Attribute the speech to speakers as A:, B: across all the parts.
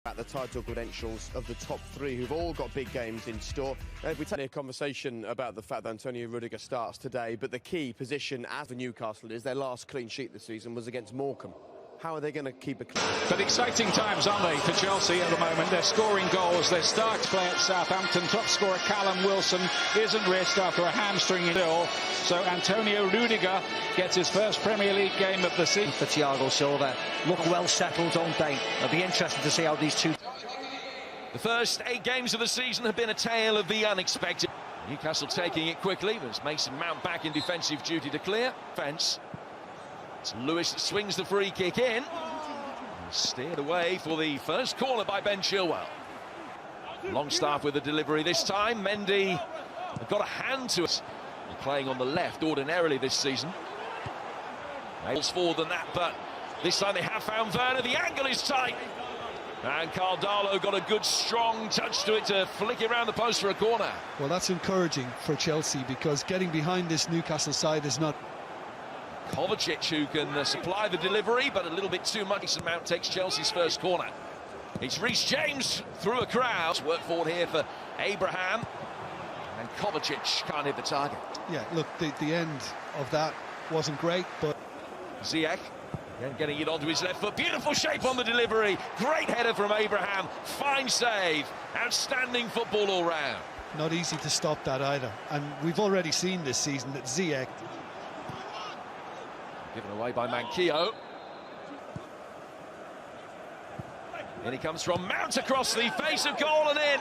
A: At the title credentials of the top three who've all got big games in store. We take a conversation about the fact that Antonio Rudiger starts today, but the key position as for Newcastle is their last clean sheet this season was against Morecambe. How are they going to keep a clean?
B: But exciting times, aren't they, for Chelsea at the moment? They're scoring goals. They're starting to play at Southampton. Top scorer Callum Wilson isn't risked after a hamstring injury. So Antonio Rudiger gets his first Premier League game of the season.
C: For Thiago Silva, look well settled, don't they? It'll be interesting to see how these two...
D: The first 8 games of the season have been a tale of the unexpected. Newcastle taking it quickly, but it's Mason Mount back in defensive duty to clear. Fence. It's Lewis that swings the free kick in. Steered away for the first corner by Ben Chilwell. Longstaff with the delivery this time. Mendy got a hand to it. Playing on the left ordinarily this season. Goals forward than that, but this time they have found Werner. The angle is tight. And Cardalo got a good strong touch to it to flick it around the post for a corner.
E: Well, that's encouraging for Chelsea because getting behind this Newcastle side is not...
D: Kovacic who can supply the delivery, but a little bit too much. Mason Mount takes Chelsea's first corner. It's Reece James through a crowd. Work forward here for Abraham. And Kovacic can't hit the target.
E: Yeah, look, the end of that wasn't great, but...
D: Ziyech, again getting it onto his left foot. Beautiful shape on the delivery. Great header from Abraham. Fine save. Outstanding football all round.
E: Not easy to stop that either. And we've already seen this season that Ziyech...
D: Given away by Manquillo. In he comes from Mount across the face of goal and in.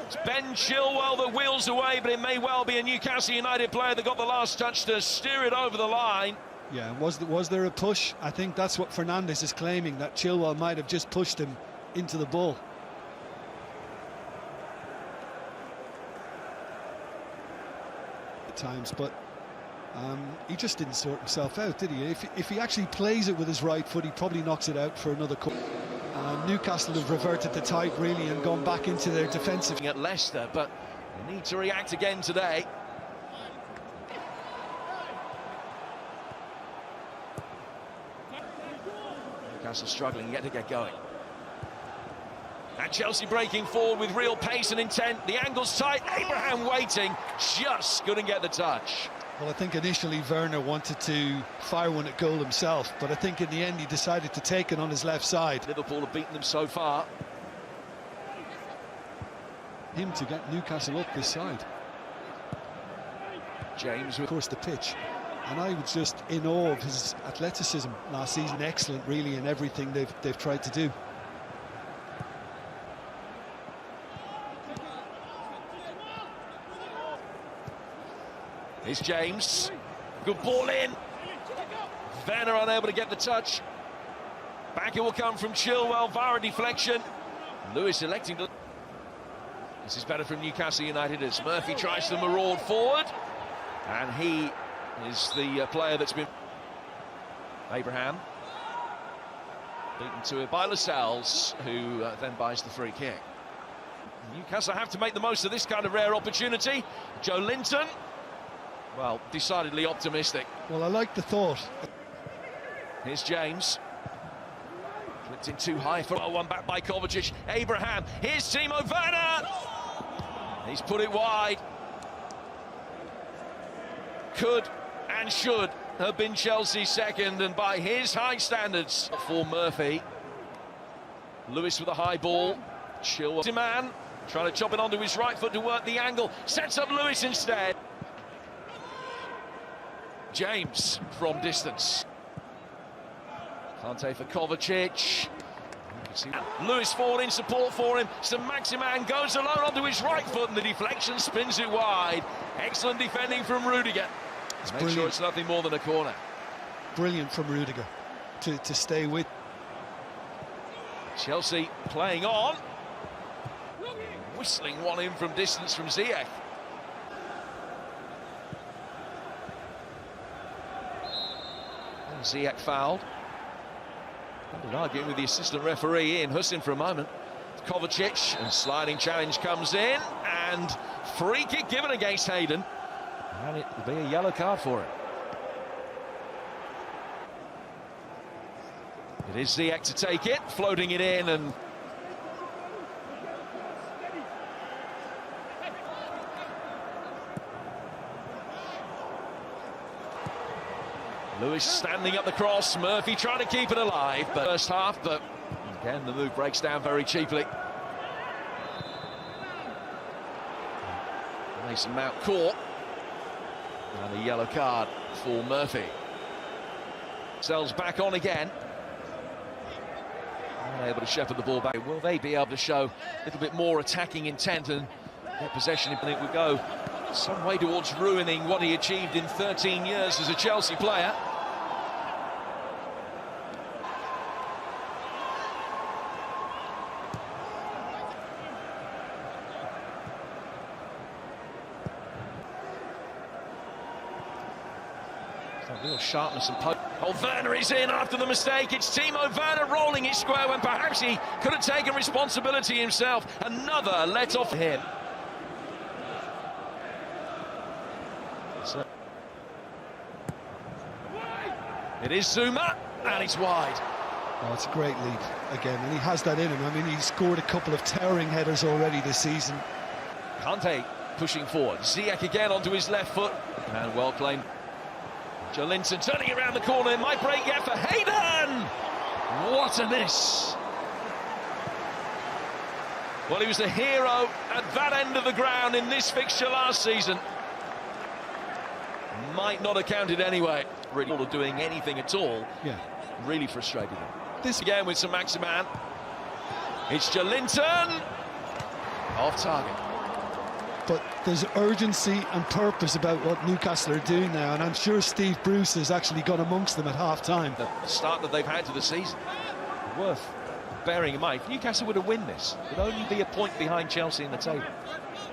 D: It's Ben Chilwell that wheels away, but it may well be a Newcastle United player that got the last touch to steer it over the line.
E: Yeah, was there a push? I think that's what Fernandes is claiming, that Chilwell might have just pushed him into the ball. At times, but he just didn't sort himself out, did he? If he actually plays it with his right foot, he probably knocks it out for another corner. Newcastle have reverted the type really and gone back into their defensive.
D: At Leicester, but they need to react again today. Newcastle struggling yet to get going. And Chelsea breaking forward with real pace and intent. The angle's tight. Abraham waiting, just couldn't get the touch.
E: Well, I think initially Werner wanted to fire one at goal himself, but I think in the end he decided to take it on his left side.
D: Liverpool have beaten them so far.
E: Him to get Newcastle up this side.
D: James with...
E: Of course, the pitch. And I was just in awe of his athleticism last season. Excellent, really, in everything they've tried to do.
D: Here's James. Good ball in. Werner unable to get the touch. Back it will come from Chilwell via a deflection. Lewis electing to... This is better from Newcastle United as Murphy tries to maraud forward. And he is the player that's been... Abraham. Beaten to it by Lascelles, who then buys the free kick. Newcastle have to make the most of this kind of rare opportunity. Joe Linton. Well, decidedly optimistic.
E: Well, I like the thought.
D: Here's James. Flipped in too high for one back by Kovacic. Abraham. Here's Timo Werner. He's put it wide. Could and should have been Chelsea's second, and by his high standards for Murphy. Lewis with a high ball. Chilwell. Man trying to chop it onto his right foot to work the angle. Sets up Lewis instead. James from distance. Kante for Kovacic. Lewis forward in support for him. Saint-Maximin goes alone onto his right foot and the deflection spins it wide. Excellent defending from Rudiger. Make sure it's nothing more than a corner.
E: Brilliant from Rudiger to stay with.
D: Chelsea playing on. Whistling one in from distance from Ziyech. Ziyech fouled. Arguing with the assistant referee Ian Hussin for a moment. Kovacic, and sliding challenge comes in, and free kick given against Hayden. And it will be a yellow card for it. It is Ziyech to take it, floating it in, and Lewis standing up the cross, Murphy trying to keep it alive, but first half, but again the move breaks down very cheaply. Mason Mount caught, and a yellow card for Murphy. Sells back on again. Unable to shepherd the ball back. Will they be able to show a little bit more attacking intent and get possession? And it would go some way towards ruining what he achieved in 13 years as a Chelsea player. Real sharpness and poke. Oh, Werner is in after the mistake. It's Timo Werner rolling it square when perhaps he could have taken responsibility himself. Another let off him. So, it is Zuma, and it's wide.
E: Oh, it's a great lead again, and he has that in him. I mean, he's scored a couple of towering headers already this season.
D: Kante pushing forward. Ziyech again onto his left foot, and well claimed. Jolinton turning around the corner, it might break yet for Hayden! What a miss! Well, he was the hero at that end of the ground in this fixture last season. Might not have counted anyway. Really doing anything at all.
E: Yeah.
D: Really frustrated him. This again with some Maximan. It's Jolinton! Off target.
E: But there's urgency and purpose about what Newcastle are doing now, and I'm sure Steve Bruce has actually got amongst them at half-time.
D: The start that they've had to the season, worth bearing in mind. If Newcastle were to win this, it would only be a point behind Chelsea in the table.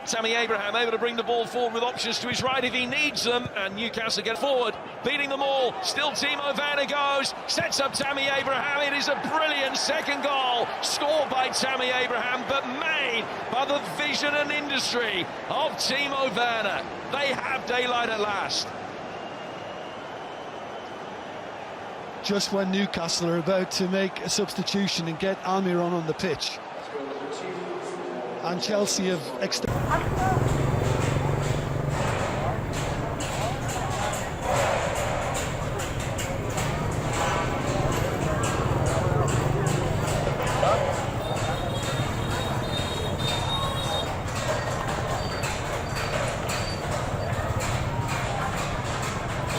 D: Tammy Abraham able to bring the ball forward with options to his right if he needs them, and Newcastle get forward, beating them all. Still Timo Werner goes, sets up Tammy Abraham. It is a brilliant second goal, scored by Tammy Abraham, but made by the vision and industry of Timo Werner. They have daylight at last.
E: Just when Newcastle are about to make a substitution and get Almiron on the pitch. And Chelsea have extended.